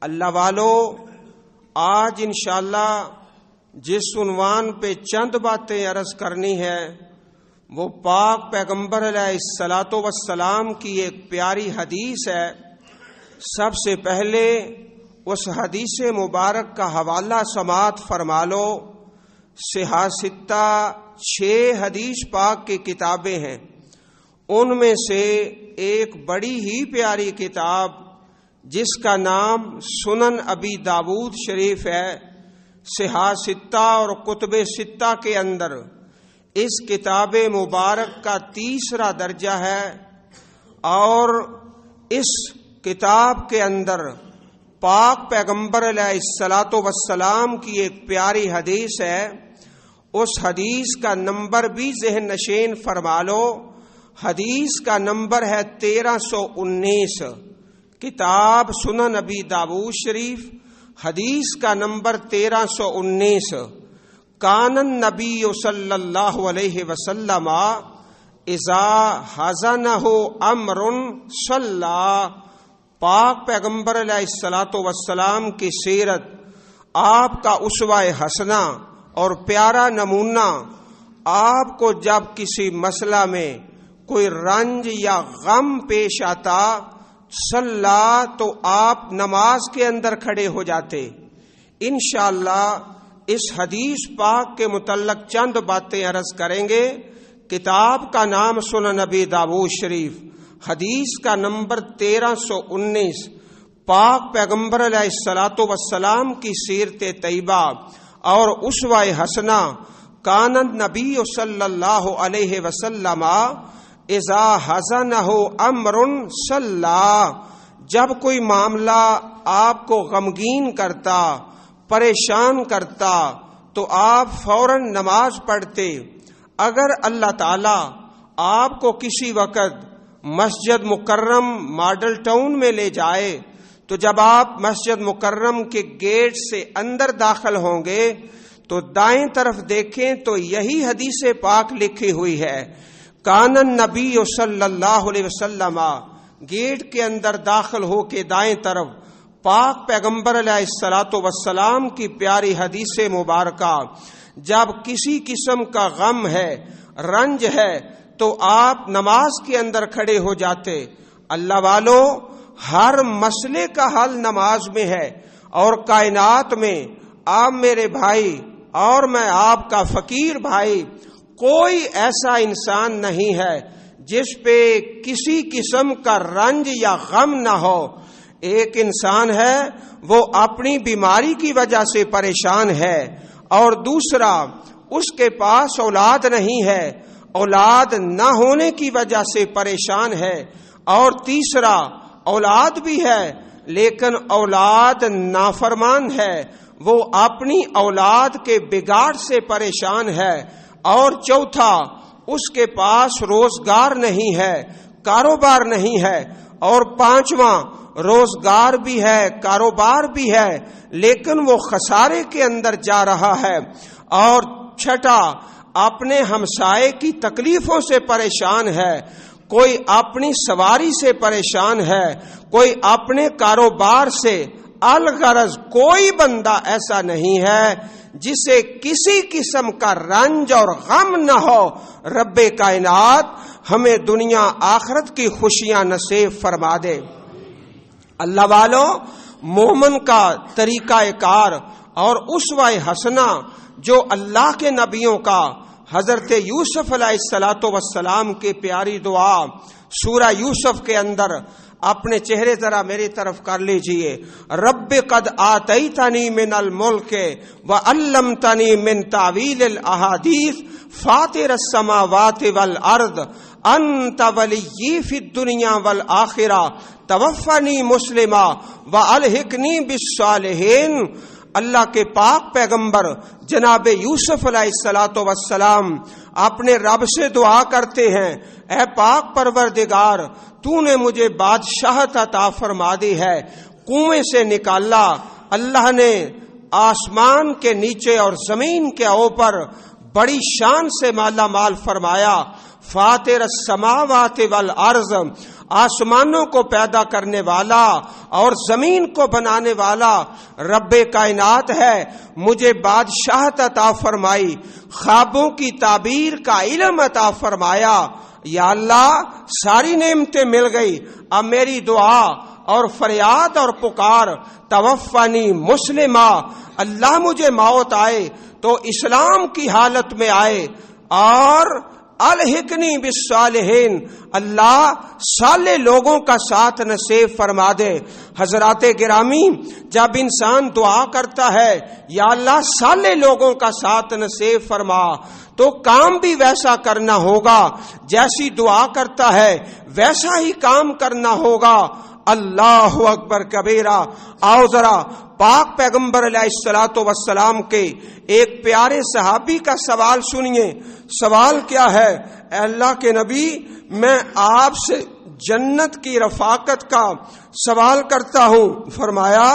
اللہ والو، آج انشاءاللہ جس عنوان پہ چند باتیں عرض کرنی ہے وہ پاک پیغمبر علیہ الصلاۃ والسلام کی ایک پیاری حدیث ہے۔ سب سے پہلے اس حدیث مبارک کا حوالہ سماعت فرما لو۔ صحاح ستہ 6 حدیث پاک کی کتابیں ہیں، ان میں سے ایک بڑی ہی پیاری کتاب جس کا نام سنن ابی داود شریف ہے، صحاح ستہ اور کتب ستہ کے اندر اس کتاب مبارک کا 3 درجہ ہے، اور اس کتاب کے اندر پاک پیغمبر علیہ الصلاۃ والسلام کی ایک پیاری حدیث ہے۔ اس حدیث کا نمبر بھی ذہن نشین فرما لو۔ حدیث کا نمبر ہے 1319، کتاب سنن ابی داود شریف، حدیث کا نمبر 1319۔ کان النبی صلی اللہ علیہ وسلم اذا حزنہ امر صلی، پاک پیغمبر علیہ الصلاۃ والسلام کی سیرت، آپ کا اسوہ حسنہ اور پیارا نمونہ، آپ کو جب کسی مسئلہ میں کوئی رنج یا غم پیش آتا، صلی، تو آپ نماز کے اندر کھڑے ہو جاتے۔ انشاءاللہ اس حدیث پاک کے متعلق چند باتیں عرض کریں گے۔ کتاب کا نام سنن ابی داود شریف، حدیث کا نمبر 1319، پاک پیغمبر علیہ الصلاۃ والسلام کی سیرت طیبہ اور اسوہ حسنہ۔ کان النبی صلی اللہ علیہ وسلم اذا حزنہ امر صلی، جب کوئی معاملہ آپ کو غمگین کرتا، پریشان کرتا، تو آپ فوراً نماز پڑھتے۔ اگر اللہ تعالی آپ کو کسی وقت مسجد مکرم ماڈل ٹاؤن میں لے جائے، تو جب آپ مسجد مکرم کے گیٹ سے اندر داخل ہوں گے تو دائیں طرف دیکھیں تو یہی حدیث پاک لکھی ہوئی ہے۔ کان النبی صلی اللہ علیہ وسلم، گیٹ کے اندر داخل ہو کے دائیں طرف پاک پیغمبر علیہ الصلاۃ والسلام کی پیاری حدیث مبارکہ، جب کسی قسم کا غم ہے، رنج ہے، تو آپ نماز کے اندر کھڑے ہو جاتے۔ اللہ والو، ہر مسئلے کا حل نماز میں ہے، اور کائنات میں آپ میرے بھائی اور میں آپ کا فقیر بھائی، کوئی ایسا انسان نہیں ہے جس پہ کسی قسم کا رنج یا غم نہ ہو۔ ایک انسان ہے وہ اپنی بیماری کی وجہ سے پریشان ہے، اور دوسرا اس کے پاس اولاد نہیں ہے، اولاد نہ ہونے کی وجہ سے پریشان ہے، اور تیسرا اولاد بھی ہے لیکن اولاد نافرمان ہے، وہ اپنی اولاد کے بگاڑ سے پریشان ہے، اور چوتھا اس کے پاس روزگار نہیں ہے، کاروبار نہیں ہے، اور پانچواں روزگار بھی ہے، کاروبار بھی ہے، لیکن وہ خسارے کے اندر جا رہا ہے، اور چھٹا اپنے ہمسائے کی تکلیفوں سے پریشان ہے، کوئی اپنی سواری سے پریشان ہے، کوئی اپنے کاروبار سے۔ الغرض کوئی بندہ ایسا نہیں ہے جسے کسی قسم کا رنج اور غم نہ ہو۔ رب کائنات ہمیں دنیا آخرت کی خوشیاں نصیب فرما دے۔ اللہ والو، مومن کا طریقہ کار اور اسوہ حسنہ جو اللہ کے نبیوں کا، حضرت یوسف علیہ الصلاۃ والسلام کی پیاری دعا سورہ یوسف کے اندر، اپنے چہرے ذرا میری طرف کر لیجئے۔ رب قد آتیتنی من الملک وعلمتنی من تعویل الاحادیث فاطر السماوات والارض انت ولی فی الدنیا والآخرہ توفنی مسلما والحقنی بالصالحین۔ اللہ کے پاک پیغمبر جناب یوسف علیہ الصلاۃ والسلام اپنے رب سے دعا کرتے ہیں، اے پاک پروردگار، تو نے مجھے بادشاہت عطا فرما دی ہے، کنویں سے نکالا، اللہ نے آسمان کے نیچے اور زمین کے اوپر بڑی شان سے مالا مال فرمایا، فاطر السماوات والارض، آسمانوں کو پیدا کرنے والا اور زمین کو بنانے والا رب کائنات ہے، مجھے بادشاہت عطا فرمائی، خوابوں کی تعبیر کا علم عطا فرمایا۔ یا اللہ ساری نعمتیں مل گئی، اب میری دعا اور فریاد اور پکار توفانی مسلمہ، اللہ مجھے موت آئے تو اسلام کی حالت میں آئے، اور الحقنی بالصالحین، اللہ صالح لوگوں کا ساتھ نصیب فرما دے۔ حضرات گرامی، جب انسان دعا کرتا ہے یا اللہ صالح لوگوں کا ساتھ نصیب فرما، تو کام بھی ویسا کرنا ہوگا، جیسی دعا کرتا ہے ویسا ہی کام کرنا ہوگا۔ اللہ اکبر کبیرہ۔ آؤ ذرا پاک پیغمبر علیہ الصلوۃ والسلام کے ایک پیارے صحابی کا سوال سنیے۔ سوال کیا ہے؟ اے اللہ کے نبی، میں آپ سے جنت کی رفاقت کا سوال کرتا ہوں۔ فرمایا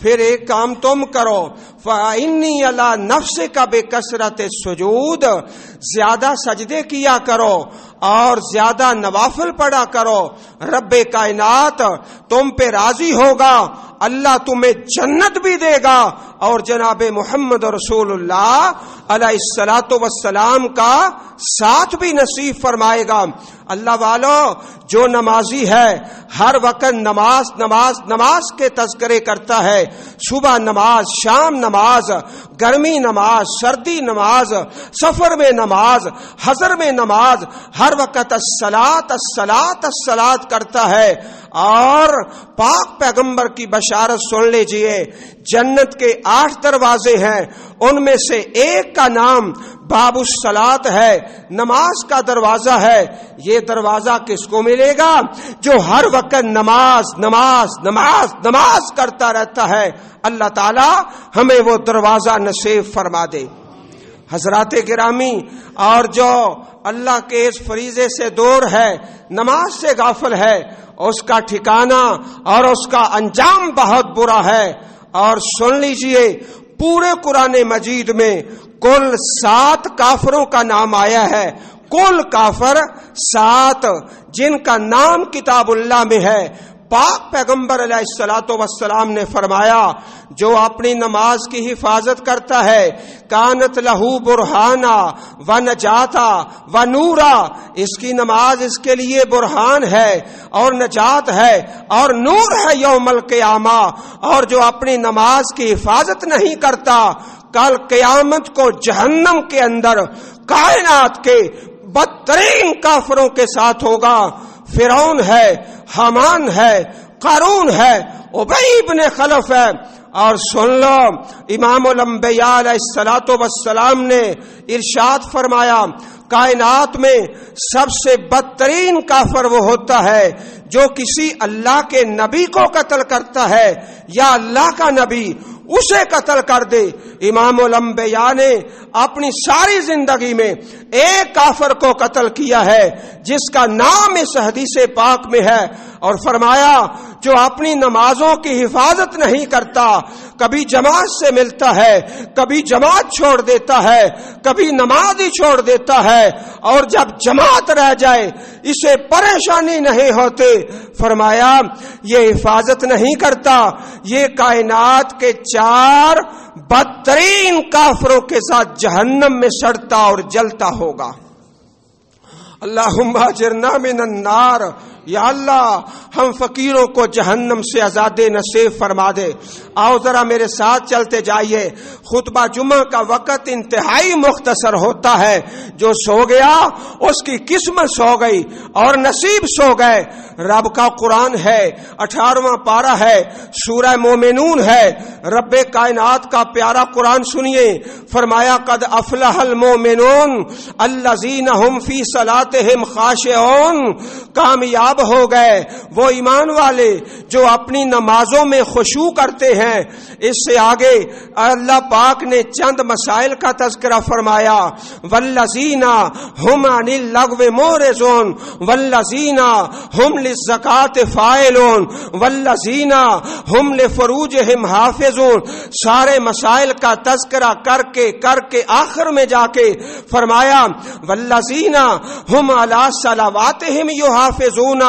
پھر ایک کام تم کرو، فَإِنِّي عَلَىٰ نَفْسِكَ بِكَثْرَةِ السُّجُودِ، زیادہ سجدے کیا کرو اور زیادہ نوافل پڑھا کرو، رب کائنات تم پہ راضی ہوگا، اللہ تمہیں جنت بھی دے گا اور جناب محمد رسول اللہ علیہ الصلوۃ والسلام کا ساتھ بھی نصیب فرمائے گا۔ اللہ والو، جو نمازی ہے ہر وقت نماز نماز نماز کے تذکرے کرتا ہے، صبح نماز، شام نماز، گرمی نماز، سردی نماز، سفر میں نماز، حضر میں نماز، ہر وقت الصلاۃ الصلاۃ الصلاۃ کرتا ہے، اور پاک پیغمبر کی بشارت سن لیجئے، جنت کے 8 دروازے ہیں، ان میں سے ایک کا نام باب الصلاۃ ہے، نماز کا دروازہ ہے۔ یہ دروازہ کس کو ملے گا؟ جو ہر وقت نماز نماز نماز نماز کرتا رہتا ہے۔ اللہ تعالی ہمیں وہ دروازہ نصیب فرما دے۔ حضرات گرامی، اور جو اللہ کے اس فریضے سے دور ہے، نماز سے غافل ہے، اس کا ٹھکانہ اور اس کا انجام بہت برا ہے۔ اور سن لیجئے، پورے قرآن مجید میں کل 7 کافروں کا نام آیا ہے، کل کافر 7 جن کا نام کتاب اللہ میں ہے۔ پاک پیغمبر علیہ الصلوۃ والسلام نے فرمایا، جو اپنی نماز کی حفاظت کرتا ہے، کانت لہو برہانا و نجاتا و نورا، اس کی نماز اس کے لیے برہان ہے اور نجات ہے اور نور ہے یوم القیامہ۔ اور جو اپنی نماز کی حفاظت نہیں کرتا، کل قیامت کو جہنم کے اندر کائنات کے بدترین کافروں کے ساتھ ہوگا۔ فرعون ہے، حامان ہے، قارون ہے، ابی بن خلف ہے۔ اور سن لو، امام الانبیاء علیہ الصلوۃ والسلام نے ارشاد فرمایا، کائنات میں سب سے بدترین کافر وہ ہوتا ہے جو کسی اللہ کے نبی کو قتل کرتا ہے یا اللہ کا نبی اسے قتل کر دے۔ امام الانبیاء نے اپنی ساری زندگی میں ایک کافر کو قتل کیا ہے جس کا نام اس حدیث پاک میں ہے، اور فرمایا جو اپنی نمازوں کی حفاظت نہیں کرتا، کبھی جماعت سے ملتا ہے، کبھی جماعت چھوڑ دیتا ہے، کبھی نماز ہی چھوڑ دیتا ہے، اور جب جماعت رہ جائے اسے پریشانی نہیں ہوتی۔ فرمایا یہ حفاظت نہیں کرتا، یہ کائنات کے 4 بدترین کافروں کے ساتھ جہنم میں سڑتا اور جلتا ہوگا۔ اللہم اجرنا من النار، یا اللہ ہم فقیروں کو جہنم سے آزادی نصیب فرما دے۔ آؤ ذرا میرے ساتھ چلتے جائیے، خطبہ جمعہ کا وقت انتہائی مختصر ہوتا ہے، جو سو گیا اس کی قسمت سو گئی اور نصیب سو گئے۔ رب کا قرآن ہے، 18واں پارہ ہے، سورہ مومنون ہے، رب کائنات کا پیارا قرآن سنیے۔ فرمایا قد افلح المومنون الذین هم فی صلاتهم خاشعون، کامیاب ہو گئے وہ ایمان والے جو اپنی نمازوں میں خشوع کرتے ہیں۔ اس سے آگے اللہ پاک نے چند مسائل کا تذکرہ فرمایا، والذین هم عن اللغو معرضون والذین هم للزکاۃ فاعلون والذین هم لفروجهم حافظون۔ سارے مسائل کا تذکرہ کر کے آخر میں جا کے فرمایا والذین هم علی صلواتهم یحافظون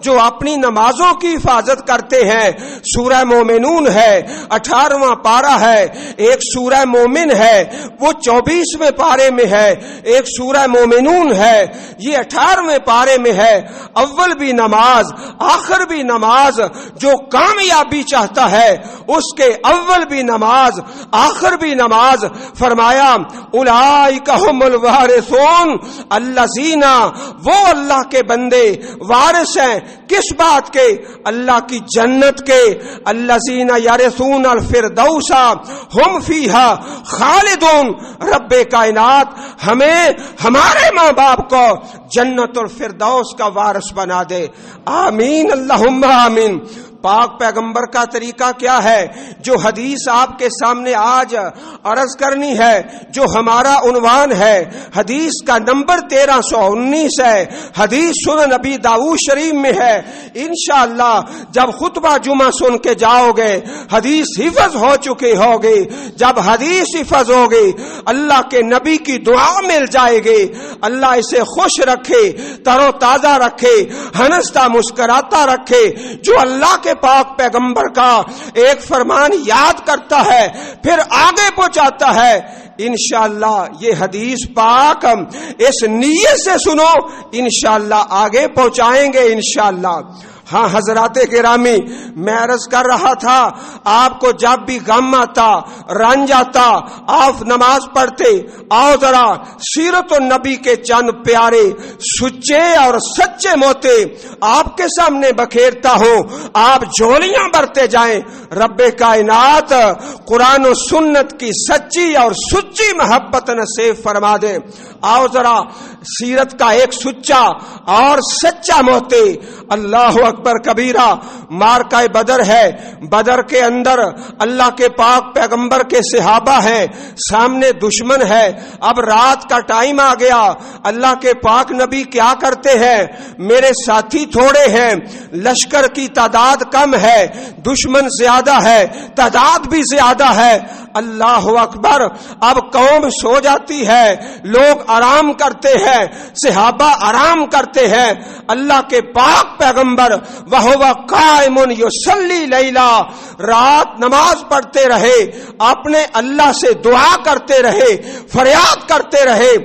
جو اپنی نمازوں کی حفاظت کرتے ہیں. سورہ مومنون ہے 18واں پارہ ہے. ایک سورہ مومن ہے وہ 24ویں پارے میں ہے. ایک سورہ مومنون ہے یہ 18ویں پارے میں ہے. اول بھی نماز آخر بھی نماز. جو کامیابی چاہتا ہے اس کے اول بھی نماز آخر بھی نماز. فرمایا اولئک ھم الوارثون الذین، وہ اللہ کے بندے وارث ہیں کس بات کے؟ اللہ کی جنت کے. الذین یرثون الفردوس ہم فیہا خالدون. رب کائنات ہمیں ہمارے ماں باپ کو جنت الفردوس کا وارث بنا دے. آمین اللہم آمین. پاک پیغمبر کا طریقہ کیا ہے جو حدیث آپ کے سامنے آج عرض کرنی ہے، جو ہمارا عنوان ہے. حدیث کا نمبر 1319 ہے. حدیث سنن نبی داؤد شریف میں ہے. انشاءاللہ جب خطبہ جمعہ سن کے جاؤ گے حدیث حفظ ہو چکے ہوگی. جب حدیث حفظ ہوگی اللہ کے نبی کی دعا مل جائے گی. اللہ اسے خوش رکھے، تر و تازہ رکھے، ہنستا مسکراتا رکھے. جو اللہ کے پاک پیغمبر کا ایک فرمان یاد کرتا ہے پھر آگے پہنچاتا ہے. انشاءاللہ یہ حدیث پاک اس نیت سے سنو، انشاءاللہ آگے پہنچائیں گے انشاءاللہ. ہاں حضرات گرامی، میں عرض کر رہا تھا آپ کو جب بھی غم آتا رنج آتا آپ نماز پڑھتے. آؤ ذرا سیرت النبی کے چند پیارے سچے اور سچے موتے آپ کے سامنے بکھیرتا ہوں. آپ جھولیاں بھرتے جائیں. رب کائنات قرآن و سنت کی سچی اور سچی محبت نصیب فرما دے. آؤ ذرا سیرت کا ایک سچا اور سچا موتے. اللہ اکبر کبیرہ. مارکہ بدر ہے. بدر کے اندر اللہ کے پاک پیغمبر کے صحابہ ہیں، سامنے دشمن ہے. اب رات کا ٹائم آ گیا. اللہ کے پاک نبی کیا کرتے ہیں؟ میرے ساتھی تھوڑے ہیں، لشکر کی تعداد کم ہے، دشمن زیادہ ہے، تعداد بھی زیادہ ہے. اللہ اکبر. اب قوم سو جاتی ہے، لوگ آرام کرتے ہیں، صحابہ آرام کرتے ہیں. اللہ کے پاک پیغمبر وَهُوَ قَائِمٌ يُصَلِّي لَيْلًا، رات نماز پڑھتے رہے، اپنے اللہ سے دعا کرتے رہے، فریاد کرتے رہے.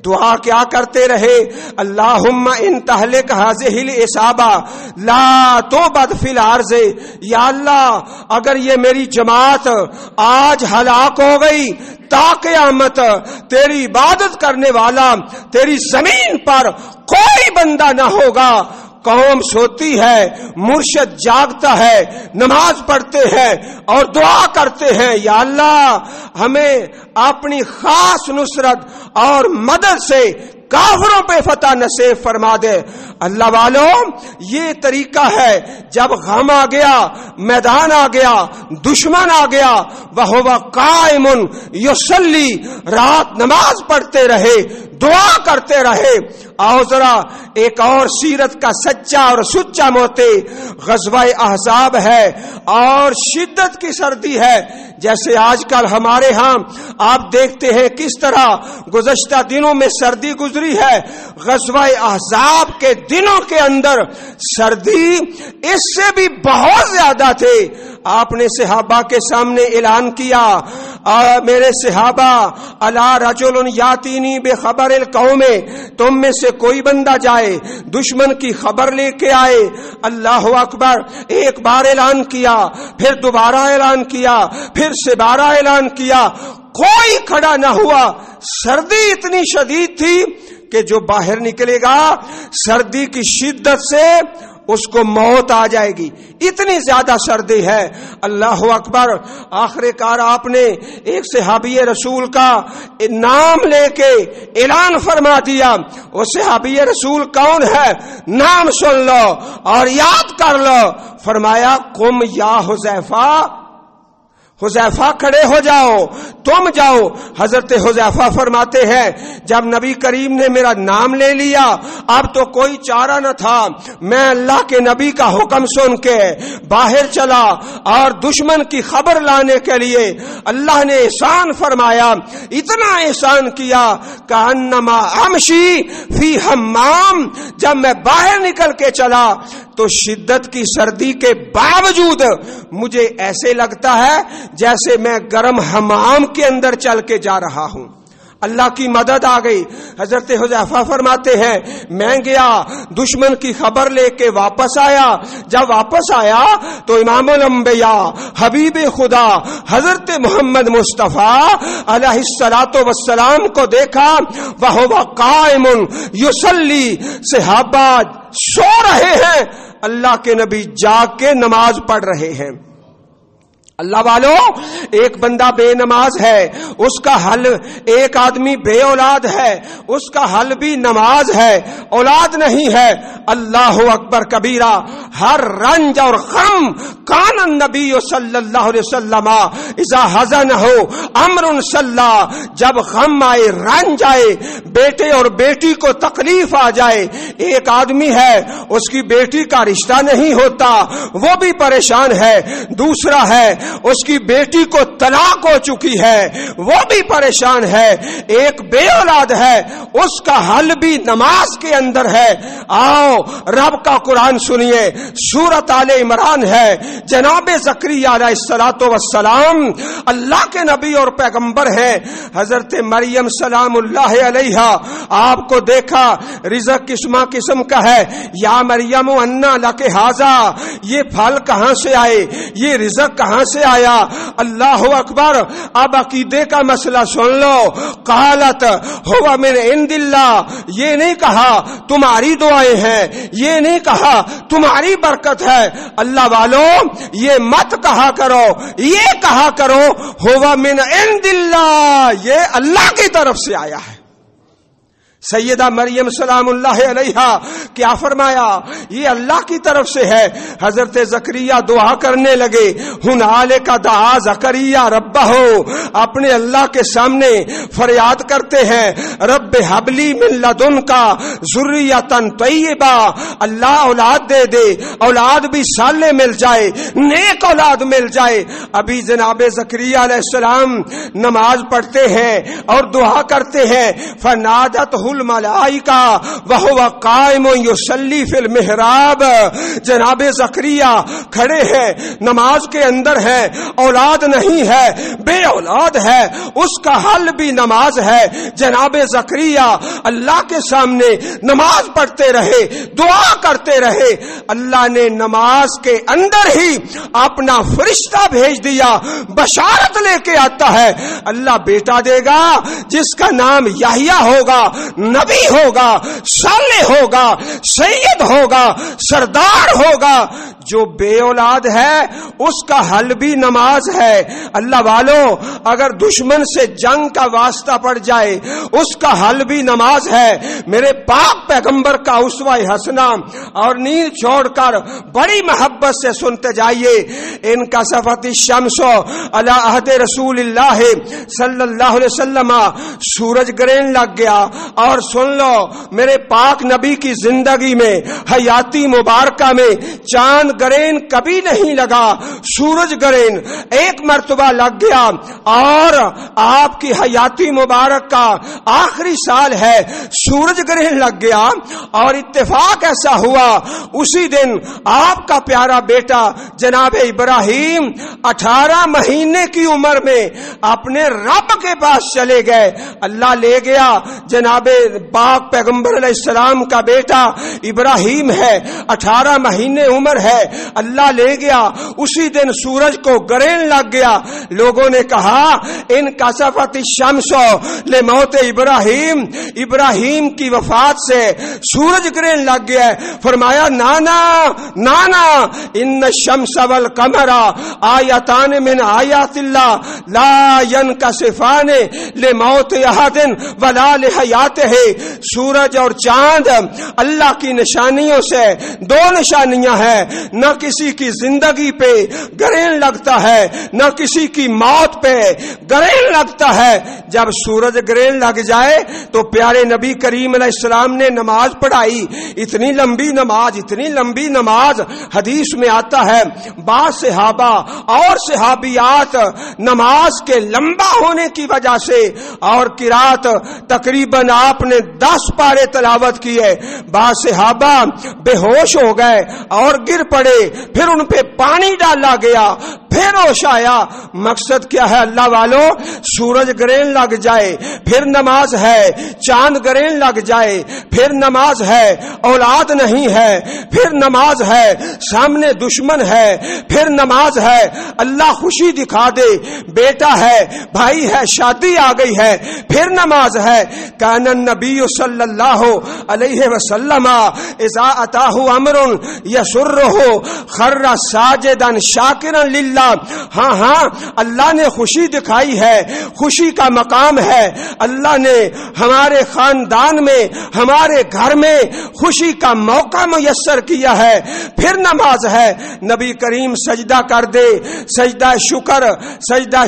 دعا کیا کرتے رہے؟ اللہم ان تہلک ہذہ العصابہ لا تعبد فی الارض. یا اللہ اگر یہ میری جماعت آج ہلاک ہو گئی تا قیامت تیری عبادت کرنے والا تیری زمین پر کوئی بندہ نہ ہوگا. قوم سوتی ہے، مرشد جاگتا ہے، نماز پڑھتے ہیں اور دعا کرتے ہیں یا اللہ ہمیں اپنی خاص نصرت اور مدد سے کافروں پہ فتح نصیب فرما دے. اللہ والوں یہ طریقہ ہے. جب غم آ گیا، میدان آ گیا، دشمن آ گیا، وَهُوَ قَائِمٌ يُصَلِّي، رات نماز پڑھتے رہے، دعا کرتے رہے. آؤ ذرا ایک اور سیرت کا سچا اور سچا موتے. غزوہ احزاب ہے اور شدت کی سردی ہے. جیسے آج کل ہمارے ہاں آپ دیکھتے ہیں کس طرح گزشتہ دنوں میں سردی گزری ہے. غزوہ احزاب کے دنوں کے اندر سردی اس سے بھی بہت زیادہ تھے. آپ نے صحابہ کے سامنے اعلان کیا میرے صحابہ الا رجل یاتینی بخبر القوم، تم میں سے کوئی بندہ جائے دشمن کی خبر لے کے آئے. اللہ اکبر. ایک بار اعلان کیا، پھر دوبارہ اعلان کیا، پھر سے بارہ اعلان کیا، کوئی کھڑا نہ ہوا. سردی اتنی شدید تھی کہ جو باہر نکلے گا سردی کی شدت سے اس کو موت آ جائے گی، اتنی زیادہ سردی ہے. اللہ اکبر. آخر کار آپ نے ایک صحابی رسول کا نام لے کے اعلان فرما دیا. وہ صحابی رسول کون ہے؟ نام سن لو اور یاد کر لو. فرمایا قم یا حذیفہ. حذیفہ کھڑے ہو جاؤ، تم جاؤ۔ حضرت حذیفہ فرماتے ہیں جب نبی کریم نے میرا نام لے لیا اب تو کوئی چارہ نہ تھا، میں اللہ کے نبی کا حکم سن کے باہر چلا اور دشمن کی خبر لانے کے لیے اللہ نے احسان فرمایا، اتنا احسان کیا کہ انما امشی فی حمام۔ جب میں باہر نکل کے چلا تو شدت کی سردی کے باوجود مجھے ایسے لگتا ہے جیسے میں گرم حمام کے اندر چل کے جا رہا ہوں۔ اللہ کی مدد آ گئی۔ حضرت حذیفہ فرماتے ہیں میں گیا دشمن کی خبر لے کے واپس آیا، جب واپس آیا تو امام الانبیاء حبیب خدا حضرت محمد مصطفیٰ علیہ الصلوۃ والسلام کو دیکھا، وہو قائم یصلی، صحابہ سو رہے ہیں، اللہ کے نبی جاگ کے نماز پڑھ رہے ہیں۔ اللہ والو، ایک بندہ بے نماز ہے، اس کا حل، ایک آدمی بے اولاد ہے، اس کا حل بھی نماز ہے، اولاد نہیں ہے۔ اللہ اکبر کبیرہ۔ ہر رنج اور غم کان النبی صلی اللہ علیہ وسلم اذا حزنہ امر صلی، جب غم آئے، رنج آئے، بیٹے اور بیٹی کو تکلیف آ جائے، ایک آدمی ہے اس کی بیٹی کا رشتہ نہیں ہوتا وہ بھی پریشان ہے، دوسرا ہے اس کی بیٹی کو طلاق ہو چکی ہے وہ بھی پریشان ہے، ایک بے اولاد ہے اس کا حل بھی نماز کے اندر ہے۔ آؤ رب کا قرآن سنیے، سورۃ آل عمران ہے۔ جناب زکریا علیہ الصلوۃ والسلام اللہ کے نبی اور پیغمبر ہیں، حضرت مریم سلام اللہ علیہا، آپ کو دیکھا رزق قسمہ قسم کا ہے، یا مریم انا لک ھذا، یہ پھل کہاں سے آئے، یہ رزق کہاں سے آیا؟ اللہ اکبر۔ اب عقیدے کا مسئلہ سن لو، قالت ہوا من عند اللہ، یہ نہیں کہا تمہاری دعائیں ہیں، یہ نہیں کہا تمہاری برکت ہے، اللہ والوں یہ مت کہا کرو، یہ کہا کرو ہوا من عند اللہ، یہ اللہ کی طرف سے آیا ہے۔ سیدہ مریم سلام اللہ علیہا کیا فرمایا؟ یہ اللہ کی طرف سے ہے۔ حضرت زکریا دعا کرنے لگے، ہنالک دعا زکریا ربہ، اپنے اللہ کے سامنے فریاد کرتے ہیں، رب حبلی من لدنکا ذریۃ طیبہ، اللہ اولاد دے دے، اولاد بھی صالح مل جائے، نیک اولاد مل جائے۔ ابھی جناب زکریا علیہ السلام نماز پڑھتے ہیں اور دعا کرتے ہیں، فنادت الملائکہ وہو قائم یصلی فی المحراب، جناب زکریا کھڑے ہیں نماز کے اندر ہیں، اولاد نہیں ہے، بے اولاد ہے، اس کا حل بھی نماز ہے۔ جناب زکریا اللہ کے سامنے نماز پڑھتے رہے، دعا کرتے رہے، اللہ نے نماز کے اندر ہی اپنا فرشتہ بھیج دیا، بشارت لے کے آتا ہے اللہ بیٹا دے گا جس کا نام یحییٰ ہوگا، نبی ہوگا، صالح ہوگا، سید ہوگا، سردار ہوگا۔ جو بے اولاد ہے اس کا حل بھی نماز ہے۔ اللہ والوں اگر دشمن سے جنگ کا واسطہ پڑ جائے اس کا حل بھی نماز ہے۔ میرے پاک پیغمبر کا اسوہ حسنہ اور نیند چھوڑ کر بڑی محبت سے سنتے جائیے، ان کا صفت الشمس علی عہد رسول اللہ صلی اللہ علیہ وسلم، سورج گرہن لگ گیا، اور سن لو میرے پاک نبی کی زندگی میں حیاتی مبارکہ میں چاند گرہن کبھی نہیں لگا، سورج گرہن ایک مرتبہ لگ گیا، اور آپ کی حیاتی مبارک کا آخری سال ہے، سورج گرہن لگ گیا، اور اتفاق ایسا ہوا اسی دن آپ کا پیارا بیٹا جناب ابراہیم 18 مہینے کی عمر میں اپنے رب کے پاس چلے گئے، اللہ لے گیا۔ جناب پاک پیغمبر علیہ السلام کا بیٹا ابراہیم ہے، 18 مہینے عمر ہے، اللہ لے گیا، اسی دن سورج کو گرہن لگ گیا۔ لوگوں نے کہا ان کسفت الشمس لموت ابراہیم، ابراہیم کی وفات سے سورج گرہن لگ گیا ہے۔ فرمایا نانا نانا، ان الشمس والقمر آیتان من آیات اللہ لا ينکسفان لموت احد ولا لحیاتہ، رہے. سورج اور چاند اللہ کی نشانیوں سے دو نشانیاں ہیں. نہ کسی کی زندگی پہ گرین لگتا ہے, نہ کسی کی موت پہ گرین لگتا ہے. جب سورج گرین لگ جائے تو پیارے نبی کریم علیہ السلام نے نماز پڑھائی. اتنی لمبی نماز حدیث میں آتا ہے. بعض صحابہ اور صحابیات نماز کے لمبا ہونے کی وجہ سے اور قرات تقریباً آپ نے 10 پارے تلاوت کیے. بعض صحابہ بے ہوش ہو گئے اور گر پڑے, پھر ان پہ پانی ڈالا گیا, پھر ہوش آیا. مقصد کیا ہے اللہ والوں؟ سورج گرین لگ جائے پھر نماز ہے, چاند گرین لگ جائے پھر نماز ہے, اولاد نہیں ہے پھر نماز ہے, سامنے دشمن ہے پھر نماز ہے, اللہ خوشی دکھا دے بیٹا ہے بھائی ہے شادی آ گئی ہے پھر نماز ہے. کان النبی صلی اللہ علیہ وسلم اذا اتاہ امر یسرہ خر ساجدا شاکرا للہ. ہاں اللہ نے خوشی دکھائی ہے, خوشی کا مقام ہے. اللہ نے ہمارے خاندان میں ہمارے گھر میں خوشی کا موقع میسر کیا ہے پھر نماز ہے. نبی کریم سجدہ کر دے, سجدہ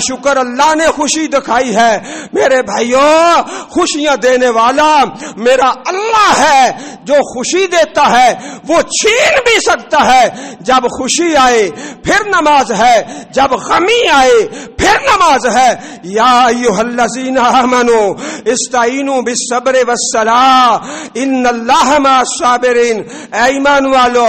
شکر اللہ نے خوشی دکھائی ہے. میرے بھائیوں, خوشیاں دینے والا میرا اللہ ہے. جو خوشی دیتا ہے وہ چھین بھی سکتا ہے. جب خوشی آئے پھر نماز ہے, جب غمی آئے پھر نماز ہے. یا ایھا الذین آمنوا استعینوا بالصبر والصلاۃ ان اللہ مع الصابرین. اے ایمان والو,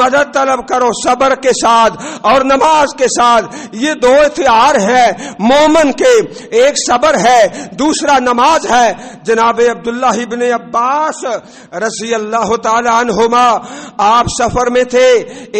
مدد طلب کرو صبر کے ساتھ اور نماز کے ساتھ. یہ دو ہتھیار ہے مومن کے, ایک صبر ہے دوسرا نماز ہے. جناب عبداللہ ابن عباس رضی اللہ تعالی عنہما آپ سفر میں تھے,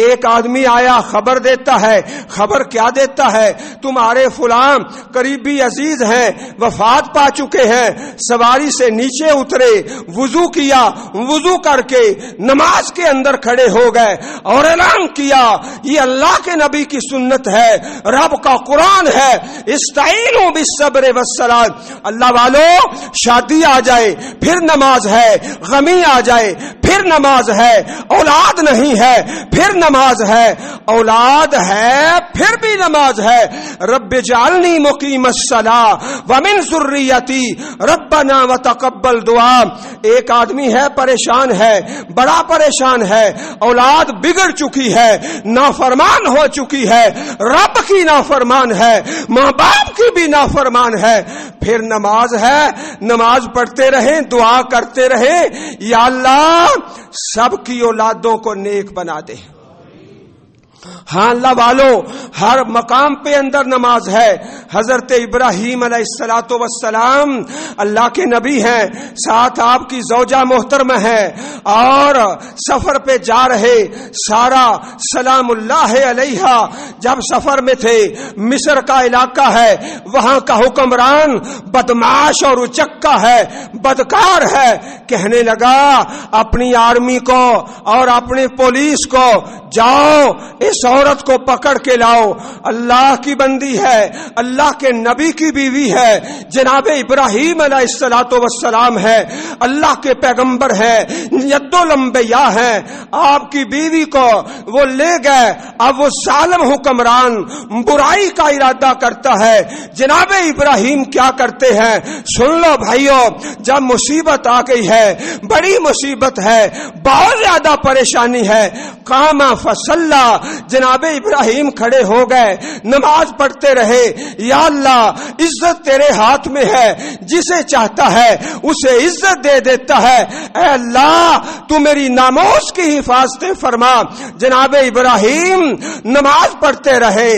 ایک آدمی آیا خبر دیتا ہے. خبر کیا دیتا ہے؟ تمہارے فلاں قریبی عزیز ہیں, وفات پا چکے ہیں. سواری سے نیچے اترے, وضو کیا, وضو کر کے نماز کے اندر کھڑے ہو گئے اور اعلان کیا یہ اللہ کے نبی کی سنت ہے, رب کا قرآن ہے, استعینوا بالصبر والصلاۃ. اللہ والو, شادی آ جائے پھر نماز ہے, غمی آ جائے پھر نماز ہے, اولاد نہیں ہے پھر نماز ہے, اولاد ہے پھر بھی نماز ہے. رب اجعلنی مقیم الصلاۃ ومن ذریتی ربنا وتقبل دعا. ایک آدمی ہے پریشان ہے, بڑا پریشان ہے, اولاد بگڑ چکی ہے, نافرمان ہو چکی ہے, رب کی نافرمان ہے, ماں باپ کی بھی نافرمان ہے. پھر نماز ہے, نماز پڑھتے رہیں, دعا کرتے رہیں, یا اللہ سب کی اولادوں کو نیک بنا دے. ہاں اللہ والو, ہر مقام پہ اندر نماز ہے. حضرت ابراہیم علیہ الصلوۃ والسلام اللہ کے نبی ہیں, ساتھ آپ کی زوجہ محترمہ ہے اور سفر پہ جا رہے. سارا سلام اللہ علیہا جب سفر میں تھے, مصر کا علاقہ ہے, وہاں کا حکمران بدمعاش اور اچکا ہے, بدکار ہے. کہنے لگا اپنی آرمی کو اور اپنی پولیس کو, جاؤ اس عورت کو پکڑ کے لاؤ. اللہ کی بندی ہے, اللہ کے نبی کی بیوی ہے, جناب ابراہیم علیہ الصلوۃ والسلام ہے, اللہ کے پیغمبر ہے, ید الانبیاء ہیں. آپ کی بیوی کو وہ لے گئے. اب وہ ظالم حکمران برائی کا ارادہ کرتا ہے. جناب ابراہیم کیا کرتے ہیں؟ سن لو بھائیو, جب مصیبت آ گئی ہے, بڑی مصیبت ہے, بہت زیادہ پریشانی ہے, قام فصلی, جناب ابراہیم کھڑے ہو گئے, نماز پڑھتے رہے. یا اللہ عزت تیرے ہاتھ میں ہے, جسے چاہتا ہے اسے عزت دے دیتا ہے. اے اللہ تو میری ناموس کی حفاظت فرما. جناب ابراہیم نماز پڑھتے رہے,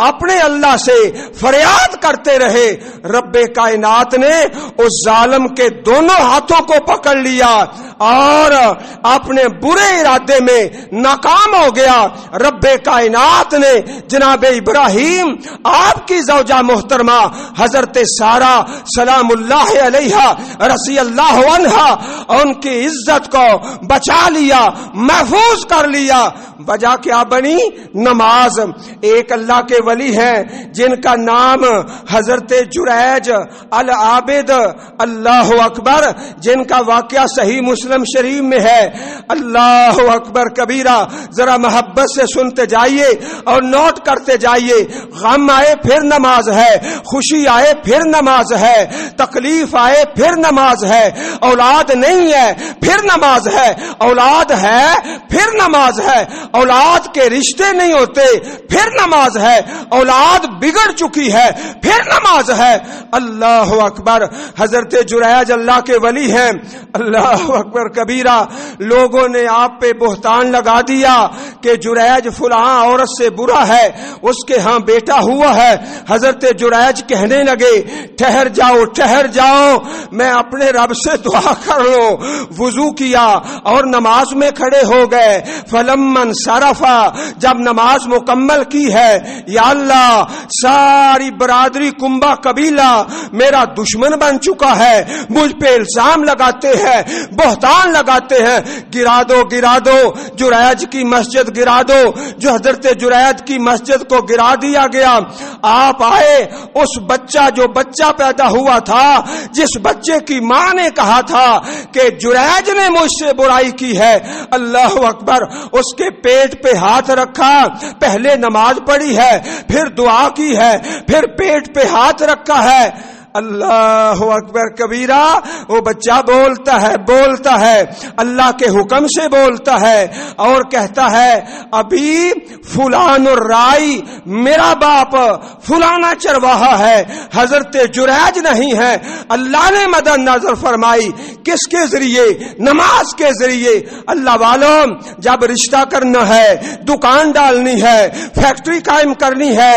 اپنے اللہ سے فریاد کرتے رہے. رب کائنات نے اس ظالم کے دونوں ہاتھوں کو پکڑ لیا. اور اپنے برے ارادے میں ناکام ہو گیا، رب کائنات نے جناب ابراہیم آپ کی زوجہ محترمہ حضرت سارہ سلام اللہ علیہا رضی اللہ عنہا ان کی عزت کو بچا لیا، محفوظ کر لیا۔ وجہ کیا بنی؟ نماز۔ ایک اللہ کے ولی ہیں جن کا نام حضرت جریج العابد، اللہ اکبر، جن کا واقعہ صحیح مسلم شریف میں ہے۔ اللہ اکبر کبیرہ، ذرا محبت سے سنتے جائیے اور نوٹ کرتے جائیے۔ غم آئے پھر نماز ہے، خوشی آئے پھر نماز ہے، تکلیف آئے پھر نماز ہے، اولاد نہیں ہے پھر نماز ہے، اولاد ہے پھر نماز ہے، اولاد کے رشتے نہیں ہوتے پھر نماز ہے، اولاد بگڑ چکی ہے پھر نماز ہے۔ اللہ اکبر، حضرت جریج اللہ کے ولی ہیں۔ اللہ اکبر کبیرہ، لوگوں نے آپ پہ بہتان لگا دیا کہ جریج فلاں عورت سے برا ہے، اس کے ہاں بیٹا ہوا ہے۔ حضرت جریج کہنے لگے ٹھہر جاؤ ٹھہر جاؤ، میں اپنے رب سے دعا کر لوں۔ وضو کیا اور نماز میں کھڑے ہو گئے۔ فلمن صرفا، جب نماز مکمل کی ہے، یا اللہ ساری برادری کنبہ قبیلہ میرا دشمن بن چکا ہے، مجھ پہ الزام لگاتے ہیں، بہتان لگاتے ہیں، گرا دو گرا دو، جریج کی مسجد گرا دو۔ جو حضرت جریج کی مسجد کو گرا دیا گیا۔ آپ آئے، اس بچہ جو بچہ پیدا ہوا تھا، جس بچے کی ماں نے کہا تھا کہ جریج نے مجھ سے برائی کی ہے، اللہ اکبر، اس کے پیٹ پہ ہاتھ رکھا، پہلے نماز پڑھی ہے، پھر دعا کی ہے، پھر پیٹ پہ ہاتھ رکھا ہے۔ اللہ اکبر کبیرہ، وہ بچہ بولتا ہے اللہ کے حکم سے بولتا ہے اور کہتا ہے ابھی فلان الرائی، میرا باپ فلانا چرواہا ہے، حضرت جریج نہیں ہے۔ اللہ نے مدد نظر فرمائی، کس کے ذریعے؟ نماز کے ذریعے۔ اللہ والوں، جب رشتہ کرنا ہے، دکان ڈالنی ہے، فیکٹری قائم کرنی ہے،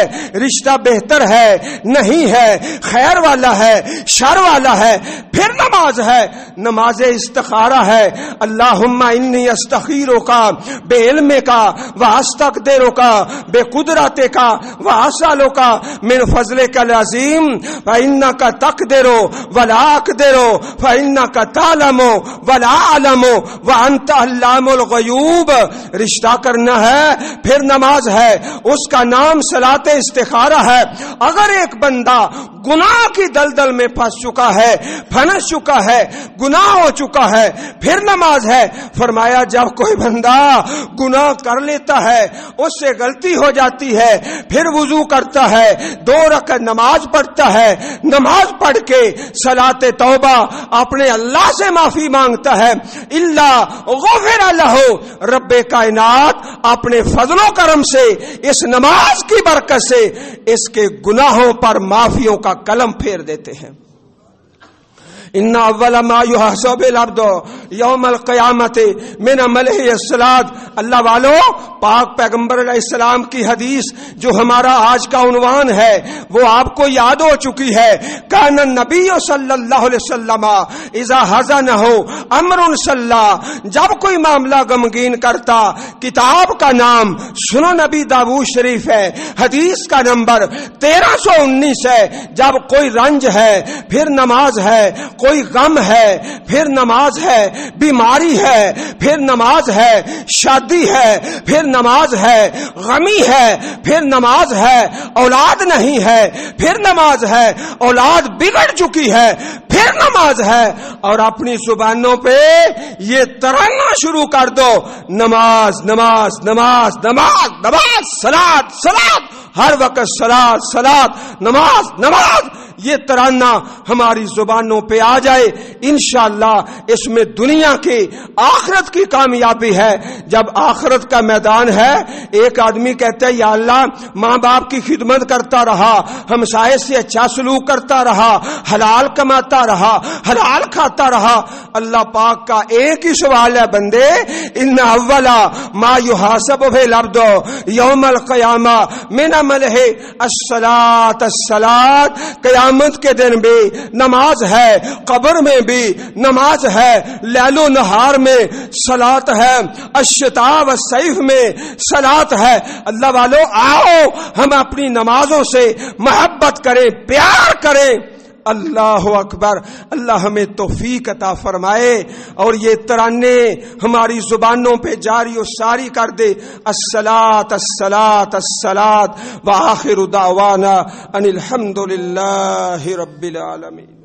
رشتہ بہتر ہے نہیں ہے، خیر والا ہے شر والا ہے، پھر نماز ہے، نماز استخارہ ہے۔ اللہم انی استخیرک بے علم کا واستقدرک بے قدرت کا واسالک من فضلک العظیم فانک تقدر ولا اقدر فانک تعلم ولا اعلم وانت علام الغیوب۔ رشتہ کرنا ہے پھر نماز ہے، اس کا نام صلاۃ استخارہ ہے۔ اگر ایک بندہ گناہ کی دلدل میں پھنس چکا ہے، پھنس چکا ہے، گناہ ہو چکا ہے، پھر نماز ہے۔ فرمایا جب کوئی بندہ گناہ کر لیتا ہے، اس سے غلطی ہو جاتی ہے، پھر وضو کرتا ہے، 2 رکعت نماز پڑھتا ہے، نماز پڑھ کے صلاۃ توبہ اپنے اللہ سے معافی مانگتا ہے، اللہ غفر لہ، رب کائنات اپنے فضل و کرم سے، اس نماز کی برکت سے اس کے گناہوں پر معافیوں کا قلم پھیر دیتے ہیں۔ ان اول ما يحاسب العبد یوم القیامت من عملہ الصلاۃ۔ اللہ والو، پاک پیغمبر علیہ السلام کی حدیث جو ہمارا آج کا عنوان ہے وہ آپ کو یاد ہو چکی ہے۔ کان النبی صلی اللہ علیہ وسلم اذا حزنہ امر صلی، جب کوئی معاملہ غمگین کرتا، کتاب کا نام سنن نبی داؤد شریف ہے، حدیث کا نمبر 1319 ہے۔ جب کوئی رنج ہے پھر نماز ہے، کوئی غم ہے پھر نماز ہے، بیماری ہے پھر نماز ہے، شادی ہے پھر نماز ہے، غمی ہے پھر نماز ہے، اولاد نہیں ہے پھر نماز ہے، اولاد بگڑ چکی ہے پھر نماز ہے، اور اپنی زبانوں پہ یہ ترانہ شروع کر دو، نماز نماز نماز نماز نماز، صلاۃ صلاۃ، ہر وقت صلاۃ صلاۃ، نماز نماز، یہ ترانہ ہماری زبانوں پہ آ جائے، انشاءاللہ اس میں دنیا کی آخرت کی کامیابی ہے۔ جب آخرت کا میدان ہے، ایک آدمی کہتا ہے یا اللہ ماں باپ کی خدمت کرتا رہا، ہمسائے سے اچھا سلوک کرتا رہا، حلال کماتا رہا، حلال کھاتا رہا۔ اللہ پاک کا ایک ہی سوال ہے بندے، ان اولا ما یحاسب به العبد یوم القیامہ من عملہ الصلاۃ الصلاۃ، قیامت کے دن بھی نماز ہے، قبر میں بھی نماز ہے، لیل و نہار میں صلات ہے، الشتاء والصیف میں صلات ہے۔ اللہ والو آؤ ہم اپنی نمازوں سے محبت کریں، پیار کریں۔ اللہ اکبر۔ اللہ ہمیں توفیق عطا فرمائے اور یہ ترانے ہماری زبانوں پہ جاری و ساری کر دے۔ الصلاۃ الصلاۃ الصلاۃ وآخر دعوانا ان الحمد للہ رب العالمین۔